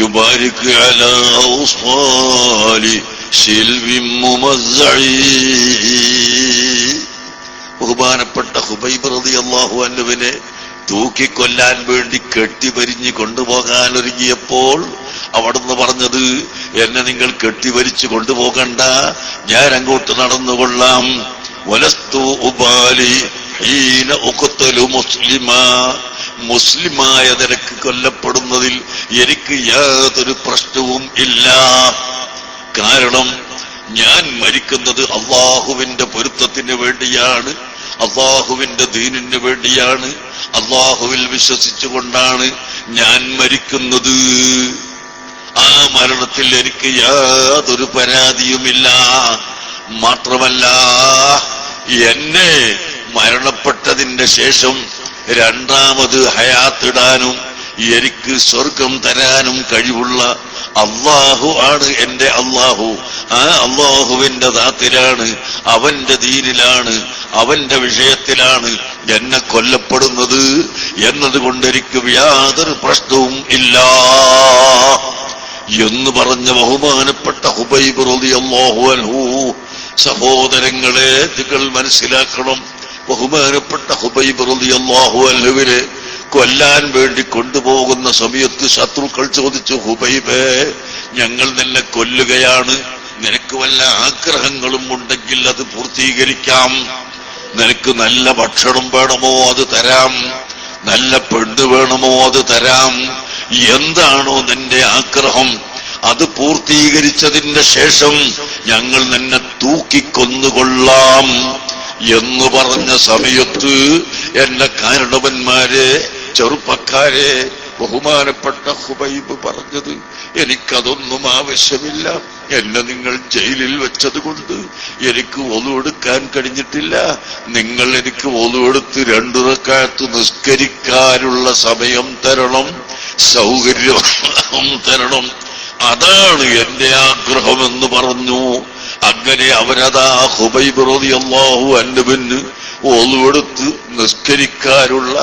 യുബാരിക് അലാ ഔസാലി ശിൽവിൻ മുമസ്സഈ. ബഹുമാനപ്പെട്ട ഖുബൈബ് റളിയല്ലാഹു അൻഹുവിനെ തൂക്കിക്കൊല്ലാൻ വേണ്ടി കെട്ടിവരിഞ്ഞ് കൊണ്ടുപോകാൻ ഒരുങ്ങിയപ്പോൾ അവിടുന്ന് പറഞ്ഞത്, എന്നെ നിങ്ങൾ കെട്ടിവരിച്ചു കൊണ്ടുപോകണ്ട, ഞാൻ അങ്ങോട്ട് നടന്നുകൊള്ളാം. വലസ്തു ഉബാലി ഹീന ഉഖ്തലു മുസ്ലിമാ, മുസ്ലിമായ നിരക്ക് കൊല്ലപ്പെടുന്നതിൽ എനിക്ക് യാതൊരു പ്രശ്നവും ഇല്ല. കാരണം ഞാൻ മരിക്കുന്നത് അള്ളാഹുവിന്റെ പൊരുത്തത്തിന് വേണ്ടിയാണ്, അള്ളാഹുവിന്റെ ദീനിന് വേണ്ടിയാണ്, അള്ളാഹുവിൽ വിശ്വസിച്ചുകൊണ്ടാണ് ഞാൻ മരിക്കുന്നത്. ആ മരണത്തിൽ എനിക്ക് യാതൊരു പരാതിയുമില്ല. മാത്രമല്ല, എന്നെ മരണപ്പെട്ടതിന്റെ ശേഷം രണ്ടാമത് ഹയാത്തിടാനും എനിക്ക് സ്വർഗം തരാനും കഴിവുള്ള അള്ളാഹു ആണ് എന്റെ അള്ളാഹു. ആ അള്ളാഹുവിന്റെ ദാത്തിലാണ്, അവന്റെ ദീനിലാണ്, അവന്റെ വിഷയത്തിലാണ് എന്നെ കൊല്ലപ്പെടുന്നത് എന്നതുകൊണ്ട് എനിക്ക് യാതൊരു പ്രശ്നവും ഇല്ല എന്ന് പറഞ്ഞ ബഹുമാനപ്പെട്ട ഖുബൈബ് റളിയല്ലാഹു അൻഹു. സഹോദരങ്ങളെ, നിങ്ങൾ മനസ്സിലാക്കണം, ബഹുമാനപ്പെട്ട ഖുബൈബ് റളിയല്ലാഹു അൻഹുവിനെ കൊല്ലാൻ വേണ്ടി കൊണ്ടുപോകുന്ന സമയത്ത് ശത്രുക്കൾ ചോദിച്ചു, ഖുബൈബേ, ഞങ്ങൾ നിന്നെ കൊല്ലുകയാണ്, നിനക്ക് വല്ല ആഗ്രഹങ്ങളും ഉണ്ടെങ്കിൽ അത് പൂർത്തീകരിക്കാം. നിനക്ക് നല്ല ഭക്ഷണം വേണമോ അത് തരാം, നല്ല പെണ്ണ് വേണമോ അത് തരാം, എന്താണോ നിന്റെ ആഗ്രഹം അത് പൂർത്തീകരിച്ചതിന്റെ ശേഷം ഞങ്ങൾ നിന്നെ തൂക്കിക്കൊന്നുകൊള്ളാം എന്ന് പറഞ്ഞ സമയത്ത് എന്റെ കാരണവന്മാരെ, ചെറുപ്പക്കാരെ, ബഹുമാനപ്പെട്ട ഖുബൈബ് പറഞ്ഞത്, എനിക്കതൊന്നും ആവശ്യമില്ല. എന്നെ നിങ്ങൾ ജയിലിൽ വെച്ചതുകൊണ്ട് എനിക്ക് ഒളു എടുക്കാൻ കഴിഞ്ഞിട്ടില്ല. നിങ്ങൾ എനിക്ക് ഒളു എടുത്ത് 2 റക്അത്ത് നിസ്കരിക്കാനുള്ള സമയം തരണം, സൗകര്യം തരണം, അതാണ് എന്റെ ആഗ്രഹമെന്ന് പറഞ്ഞു. അങ്ങനെ അവരതാ ഖുബൈബ് റളിയല്ലാഹു അൻഹുവിന് ഒളു എടുത്ത് നിസ്കരിക്കാനുള്ള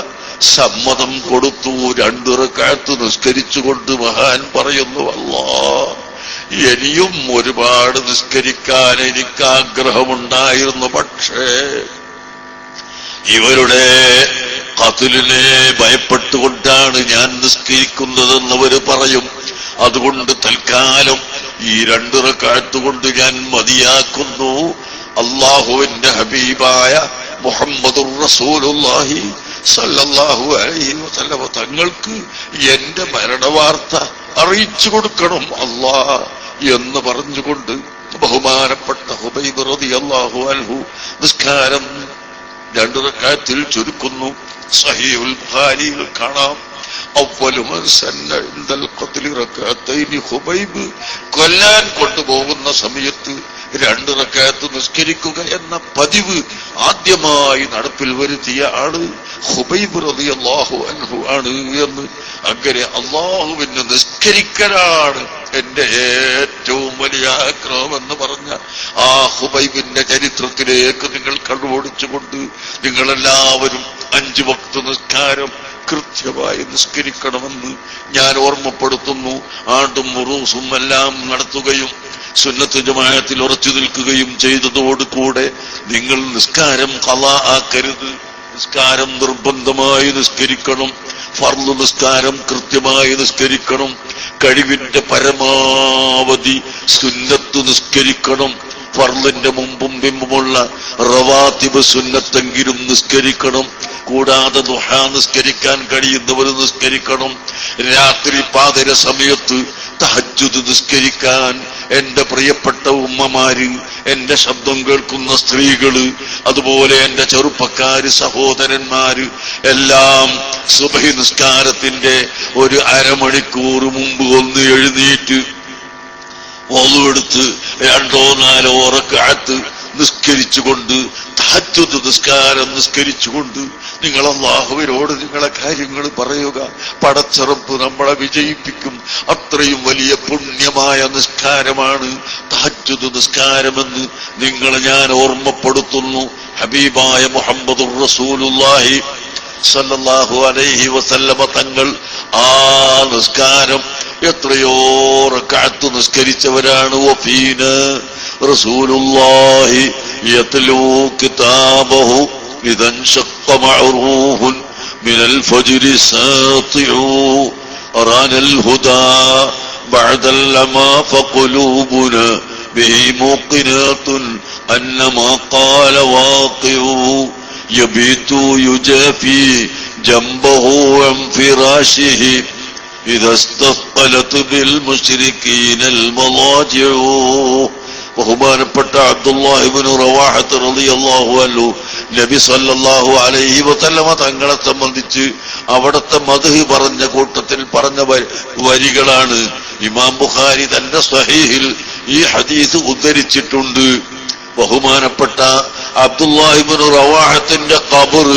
സമ്മതം കൊടുത്തു. 2 റക്അത്ത് നിസ്കരിച്ചുകൊണ്ട് മഹാൻ പറയുന്നു, അല്ലാഹ്, ഇനിയും ഒരുപാട് നിസ്കരിക്കാൻ എനിക്ക് ആഗ്രഹമുണ്ടായിരുന്നു. പക്ഷേ ഇവരുടെ ഖത്ലിനെ ഭയപ്പെട്ടുകൊണ്ടാണ് ഞാൻ നിസ്കരിക്കുന്നതെന്നവര് പറയും. അതുകൊണ്ട് തൽക്കാലം ഈ 2 റക്അത്ത് കൊണ്ട് ഞാൻ മതിയാക്കുന്നു. അല്ലാഹുവിന്റെ ഹബീബായ മുഹമ്മദുർ റസൂലുള്ളാഹി സല്ലല്ലാഹു അലൈഹി വസല്ലം തങ്ങൾക്ക് എന്റെ മരണവാർത്ത അറിയിച്ചു കൊടുക്കണം അല്ലാഹ് എന്ന് പറഞ്ഞുകൊണ്ട് ബഹുമാനപ്പെട്ട ഖുബൈബ് റളിയല്ലാഹു അൻഹു നിസ്കാരം 2 റക്അത്തിൽ ചുരുക്കുന്നു. സഹീഹുൽ ബുഖാരിയിൽ കാണാം, അവ്വലു മൻ സന്ന ഇൻദൽ ഖത്ലി റക്അത്തൈനി ഖുബൈബ്, കൊല്ലാൻ കൊണ്ടുപോകുന്ന സമയത്ത് 2 റക്അത്ത് നിസ്കരിക്കുക എന്ന പതിവ് ആദ്യമായി നടപ്പിൽ വരുത്തിയ ആള് ഖുബൈബ് റളിയല്ലാഹു അൻഹു ആണ് എന്ന്. അങ്ങനെ അല്ലാഹുവിന് നിസ്കരിക്കലാണ് എന്റെ ഏറ്റവും വലിയ ആഗ്രഹം എന്ന് പറഞ്ഞ ആ ഖുബൈബിന്റെ ചരിത്രത്തിലേക്ക് നിങ്ങൾ കണ്ണോടിച്ചുകൊണ്ട് നിങ്ങളെല്ലാവരും 5 വക്ത് നിസ്കാരം കൃത്യമായി നിസ്കരിക്കണമെന്ന് ഞാൻ ഓർമ്മപ്പെടുത്തുന്നു. ആണ്ടും ഉറൂസും എല്ലാം നടത്തുകയും സുന്നത്ത് ജമാഅത്തിൽ ഉറച്ചു നിൽക്കുകയും ചെയ്തതോടുകൂടെ നിങ്ങൾ നിസ്കാരം ഖളാ ആക്കരുത്. നിസ്കാരം നിർബന്ധമായി നിസ്കരിക്കണം. ഫർള് നിസ്കാരം കൃത്യമായി നിസ്കരിക്കണം. കഴിവിന്റെ പരമാവധി സുന്നത്ത് നിസ്കരിക്കണം. ഫർളിന്റെ മുമ്പും പിമ്പുമുള്ള റവാത്തിബ് സുന്നത്തെങ്കിലും നിസ്കരിക്കണം. കൂടാതെ ദുഹാ നിസ്കരിക്കാൻ കഴിയുന്നവർ നിസ്കരിക്കണം. രാത്രി പാതിര സമയത്ത് തഹജ്ജുദ് നിസ്കരിക്കാൻ എന്റെ പ്രിയപ്പെട്ട ഉമ്മമാര്, എന്റെ ശബ്ദം കേൾക്കുന്ന സ്ത്രീകള്, അതുപോലെ എന്റെ ചെറുപ്പക്കാര് സഹോദരന്മാര് എല്ലാം സുബഹി നിസ്കാരത്തിന്റെ ഒരു അരമണിക്കൂർ മുമ്പ് ഒന്ന് എഴുന്നേറ്റ് ഒളുവെടുത്ത് 2-4 റക്അത്ത് നിസ്കരിച്ചുകൊണ്ട്, തഹജ്ജുദ് നിസ്കാരം നിസ്കരിച്ചുകൊണ്ട് നിങ്ങൾ അല്ലാഹുവിനോട് നിങ്ങളെ കാര്യങ്ങൾ പറയുക. പടച്ചറപ്പ് നമ്മളെ വിജയിപ്പിക്കും. അത്രയും വലിയ പുണ്യമായ നിസ്കാരമാണ് തഹജ്ജുദ് നിസ്കാരമെന്ന് നിങ്ങളെ ഞാൻ ഓർമ്മപ്പെടുത്തുന്നു. ഹബീബായ മുഹമ്മദുർ റസൂലുള്ളാഹി സല്ലല്ലാഹു അലൈഹി വസല്ലമ തങ്ങൾ ആ നിസ്കാരം എത്രയോ റക്അത്ത് നിസ്കരിച്ചവരാണ്. വഫീന റസൂലുള്ളാഹി യത്ലൂ കിതാബഹു ഇദൻ ശഖ്ഖ മഅറൂഹുൻ മിനൽ ഫജ്രി സാതിഉ അറാനൽ ഹുദാ ബഅദൽ ലമാ ഫഖുലൂബുനാ ബിഹി മുഖിനാത്തുൻ അന്നമാ ഖാല വാഖിഉ യബീതു യുജാഫി ജംബഹു അൻ ഫിറാശിഹി إذا استثقلت بالمشركين المضاجع. ബഹുമാനപ്പെട്ട അബ്ദുല്ലാഹി ഇബ്നു റവാഹത്ത് റളിയല്ലാഹു അൻഹു നബി സല്ലല്ലാഹു അലൈഹി വസല്ലമ തങ്ങളെ സംബന്ധിച്ച് അവിടുത്തെ മദ്ഹ് പറഞ്ഞ കൂട്ടത്തിൽ പറഞ്ഞ വരികളാണ്. ഇമാം ബുഖാരി തന്റെ സ്വഹീഹിൽ ഈ ഹദീസ് ഉദ്ധരിച്ചിട്ടുണ്ട്. ബഹുമാനപ്പെട്ട അബ്ദുല്ലാഹി ഇബ്നു റവാഹത്തിന്റെ ഖബർ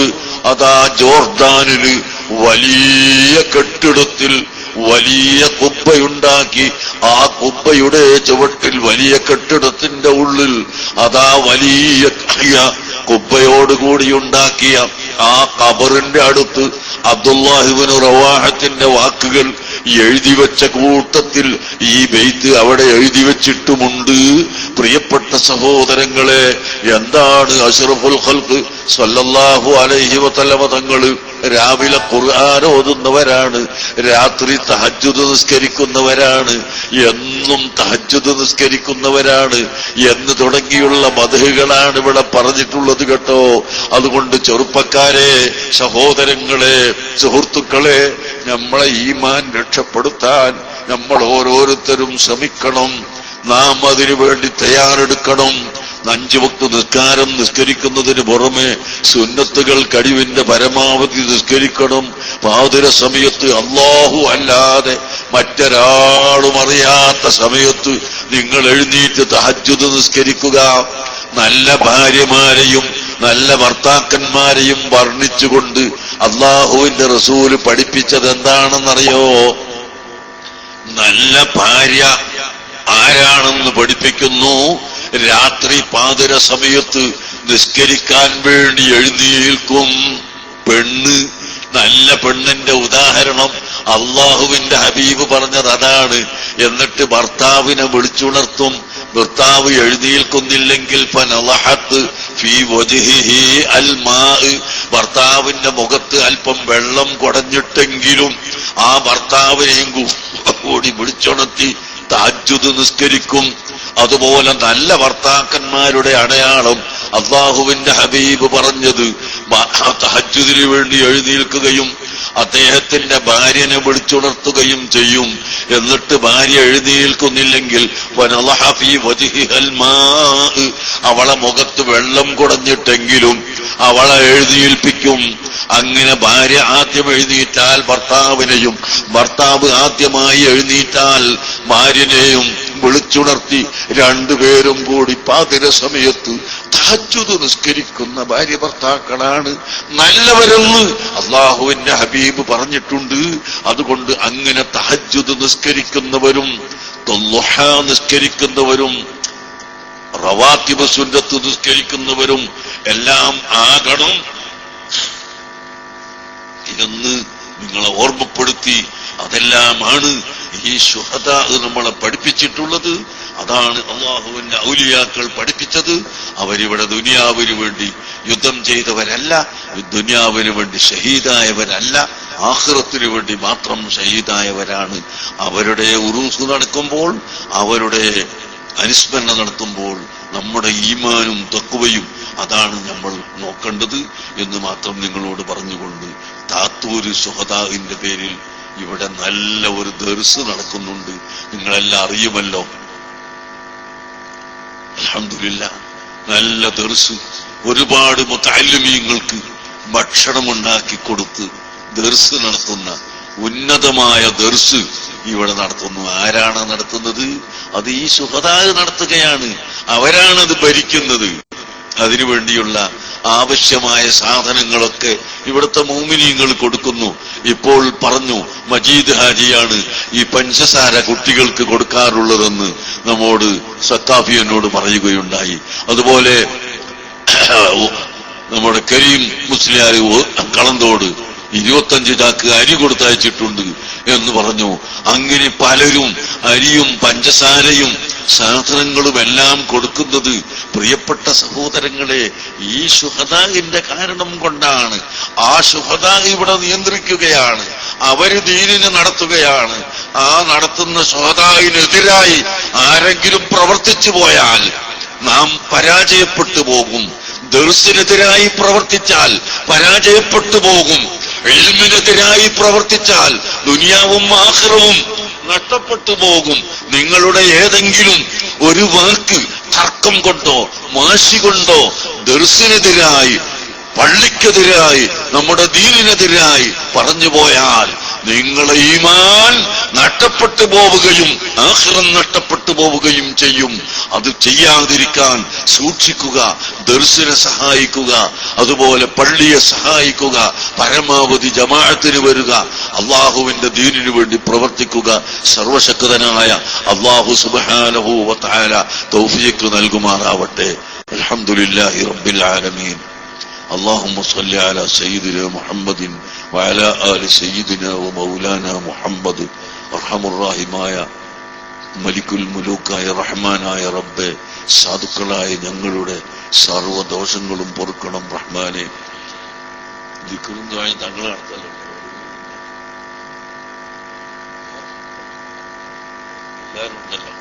അതാ ജോർദാനില് വലിയ കെട്ടിടത്തിൽ വലിയ കുബ്ബയുണ്ടാക്കി, ആ കുബ്ബയുടെ ചുവട്ടിൽ വലിയ കെട്ടിടത്തിന്റെ ഉള്ളിൽ അതാ വലിയ കുബ്ബയോടുകൂടി ഉണ്ടാക്കിയ ആ ഖബറിന്റെ അടുത്ത് അബ്ദുല്ലാഹി ഇബ്നു റവാഹത്തിന്റെ വാക്കുകൾ എഴുതിവെച്ച കൂട്ടത്തിൽ ഈ ബൈത്ത് അവിടെ എഴുതി വെച്ചിട്ടുമുണ്ട്. പ്രിയപ്പെട്ട സഹോദരങ്ങളെ, എന്താണ് അഷ്റഫുൽ ഖൽഖ് സല്ലല്ലാഹു അലൈഹി വസല്ലമ തങ്ങള് രാവിലെ ഖുർആൻ ഓതുന്നവരാണ്, രാത്രി തഹജ്ജുദ് നിസ്കരിക്കുന്നവരാണ്, എന്നും തഹജ്ജുദ് നിസ്കരിക്കുന്നവരാണ് എന്ന് തുടങ്ങിയുള്ള മദ്ഹുകളാണ് ഇവിടെ പറഞ്ഞിട്ടുള്ളത് കേട്ടോ. അതുകൊണ്ട് ചെറുപ്പക്കാരെ, സഹോദരങ്ങളെ, സുഹൃത്തുക്കളെ, നമ്മളെ ഈമാൻ രക്ഷപ്പെടുത്താൻ നമ്മൾ ഓരോരുത്തരും ശ്രമിക്കണം. നാം അതിനു വേണ്ടി തയ്യാറെടുക്കണം. 5 വക്ത് നിസ്കാരം നിസ്കരിക്കുന്നതിന് പുറമെ സുന്നത്തുകൾ കഴിവിന്റെ പരമാവധി നിസ്കരിക്കണം. പാതിര സമയത്ത് അല്ലാഹു അല്ലാതെ മറ്റൊരാളും അറിയാത്ത സമയത്ത് നിങ്ങൾ എഴുന്നേറ്റ് തഹജ്ജുദ് നിസ്കരിക്കുക. നല്ല ഭാര്യമാരെയും നല്ല ഭർത്താക്കന്മാരെയും വർണ്ണിച്ചുകൊണ്ട് അല്ലാഹുവിന്റെ റസൂല് പഠിപ്പിച്ചത് എന്താണെന്നറിയോ? നല്ല ഭാര്യ ആരാണെന്ന് പഠിപ്പിക്കുന്നു. രാത്രി പാതിര സമയത്ത് നിസ്കരിക്കാൻ വേണ്ടി എഴുന്നേൽക്കും പെണ്ണ്. നല്ല പെണ്ണിന്റെ ഉദാഹരണം അള്ളാഹുവിന്റെ ഹബീബ് പറഞ്ഞത് അതാണ്. എന്നിട്ട് ഭർത്താവിനെ വിളിച്ചുണർത്തും. ഭർത്താവ് എഴുന്നേൽക്കുന്നില്ലെങ്കിൽ ഫനളഹത്ത് ഫീ വജ്ഹിഹി അൽമാ, ഭർത്താവിന്റെ മുഖത്ത് അല്പം വെള്ളം കുടഞ്ഞിട്ടെങ്കിലും ആ ഭർത്താവിനെയും കൂടി വിളിച്ചുണർത്തി തഹജ്ജുദ് നിസ്കരിക്കും. അതുപോലെ നല്ല ഭർത്താക്കന്മാരുടെ അടയാളം അല്ലാഹുവിന്റെ ഹബീബ് പറഞ്ഞത് തഹജ്ജുദിന് വേണ്ടി എഴുന്നേൽക്കുകയും അദ്ദേഹത്തിന്റെ ഭാര്യനെ വിളിച്ചുണർത്തുകയും ചെയ്യും. എന്നിട്ട് ഭാര്യ എഴുന്നേൽക്കുന്നില്ലെങ്കിൽ അവളെ മുഖത്ത് വെള്ളം കുടഞ്ഞിട്ടെങ്കിലും അവളെ എഴുന്നേൽപ്പിക്കും. അങ്ങനെ ഭാര്യ ആദ്യം എഴുന്നേറ്റാൽ ഭർത്താവിനെയും, ഭർത്താവ് ആദ്യമായി എഴുന്നേറ്റാൽ ഭാര്യനെയും വിളിച്ചുണർത്തി രണ്ടുപേരും കൂടി പാതിര സമയത്ത് തഹജ്ജുദ് നിസ്കരിക്കുന്ന ഭാര്യ ഭർത്താക്കളാണ് നല്ലവരെന്ന് അല്ലാഹുവിന്റെ ഹബീബ് പറഞ്ഞിട്ടുണ്ട്. അതുകൊണ്ട് അങ്ങനെ തഹജ്ജുദ് നിസ്കരിക്കുന്നവരും ദുഹാ നിസ്കരിക്കുന്നവരും റവാത്തിബ് സുന്നത്ത് നിസ്കരിക്കുന്നവരും എല്ലാം ആകണം എന്ന് നിങ്ങളെ ഓർമ്മപ്പെടുത്തി. അതെല്ലാമാണ് ഈ ശുഹദാ നമ്മളെ പഠിപ്പിച്ചിട്ടുള്ളത്. അതാണ് അല്ലാഹുവിന്റെ ഔലിയാക്കൾ പഠിപ്പിച്ചത്. അവരിവിടെ ദുനിയാവിന് വേണ്ടി യുദ്ധം ചെയ്തവരല്ല, ദുനിയാവിന് വേണ്ടി ഷഹീദായവരല്ല, ആഖിറത്തിന് വേണ്ടി മാത്രം ഷഹീദായവരാണ്. അവരുടെ ഉറൂസ് നടക്കുമ്പോൾ അവരുടെ അനുസ്മരണ നടത്തുമ്പോൾ നമ്മുടെ ഈമാനും തഖ്വയും അതാണ് നമ്മൾ നോക്കേണ്ടത് എന്ന് മാത്രം നിങ്ങളോട് പറഞ്ഞുകൊണ്ട്, താത്തൂര് ശുഹദാഇന്റെ പേരിൽ ഇവിടെ നല്ല ഒരു ദർസ് നടക്കുന്നുണ്ട്. നിങ്ങളെല്ലാം അറിയുമല്ലോ. അൽഹംദുലില്ലാഹ്, നല്ല ദർസ്. ഒരുപാട് മുതഅല്ലിമീങ്ങൾക്ക് ഭക്ഷണമുണ്ടാക്കി കൊടുത്ത് ദർസ് നടത്തുന്ന ഉന്നതമായ ദർസ് ഇവിടെ നടത്തുന്നു. ആരാണ് നടത്തുന്നത്? അത് ഈ ശുഹദാ നടത്തുകയാണ്. അവരാണത് ഭരിക്കുന്നത്. അതിനുവേണ്ടിയുള്ള ആവശ്യമായ സാധനങ്ങളൊക്കെ ഇവിടുത്തെ മുഅ്മിനീങ്ങൾ കൊടുക്കുന്നു. ഇപ്പോൾ പറഞ്ഞു മജീദ് ഹാജിയാണ് ഈ പഞ്ചസാര കുട്ടികൾക്ക് കൊടുക്കാറുള്ളതെന്ന് നമ്മോട് സക്കാഫി എന്നോട് പറയുകയുണ്ടായി. അതുപോലെ നമ്മുടെ കരീം മുസ്ലിയാർ കളന്തോട് 25 ചാക്ക് അരി കൊടുത്തയച്ചിട്ടുണ്ട് എന്ന് പറഞ്ഞു. അങ്ങനെ പലരും അരിയും പഞ്ചസാരയും സാധനങ്ങളും എല്ലാം കൊടുക്കുന്നത് പ്രിയപ്പെട്ട സഹോദരങ്ങളെ ഈ ശുഹദാഇന്റെ കാരണം കൊണ്ടാണ്. ആ ശുഹദാ ഇവിടെ നിയന്ത്രിക്കുകയാണ്. അവര് ദീനിനെ നടത്തുകയാണ്. ആ നടത്തുന്ന ശുഹദാഇനെതിരായി ആരെങ്കിലും പ്രവർത്തിച്ചു പോയാൽ നാം പരാജയപ്പെട്ടു പോകും. ദർസിനെതിരായി പ്രവർത്തിച്ചാൽ പരാജയപ്പെട്ടു പോകും. ഇൽമിനെതിരായി പ്രവർത്തിച്ചാൽ ദുനിയാവും ആഖിറവും നഷ്ടപ്പെട്ടു പോകും. നിങ്ങളുടെ ഏതെങ്കിലും ഒരു വാക്ക് തർക്കം കൊണ്ടോ വാശി കൊണ്ടോ ദർസിനെതിരായി, പള്ളിക്കെതിരായി, നമ്മുടെ ദീനിനെതിരായി പറഞ്ഞു പോയാൽ നിങ്ങളെ ഈമാൻ നഷ്ടപ്പെട്ടു പോവുകയും ആഖിറം നഷ്ടപ്പെട്ടു പോവുകയും ചെയ്യും. അത് ചെയ്യാതിരിക്കാൻ സൂക്ഷിക്കുക. ദർസിനെ സഹായിക്കുക, അതുപോലെ പള്ളിയെ സഹായിക്കുക, പരമാവധി ജമാഅത്തിന് വരിക, അള്ളാഹുവിന്റെ ദീനിനു വേണ്ടി പ്രവർത്തിക്കുക. സർവശക്തനായ അള്ളാഹു സുബ്ഹാനഹു വ തആല തൗഫീഖ് നൽകുമാറാവട്ടെ. അൽഹംദുലില്ലാഹി റബ്ബിൽ ആലമീൻ. اللهم صل على سيدنا محمد وعلى آل سيدنا ومولانا محمد. അർഹമ റഹീമായ മലിക്കുൽ മുലൂക്കായ റഹ്മാനായ റബ്ബേ, സാധുക്കളായ ഞങ്ങളുടെ സർവദോഷങ്ങളും പൊറുക്കണം റഹ്മാനെ. ദിക്റും ദുആയും തങ്ങൾ നടത്തല്ലോ. എല്ലാവരും ഉണ്ടല്ലോ.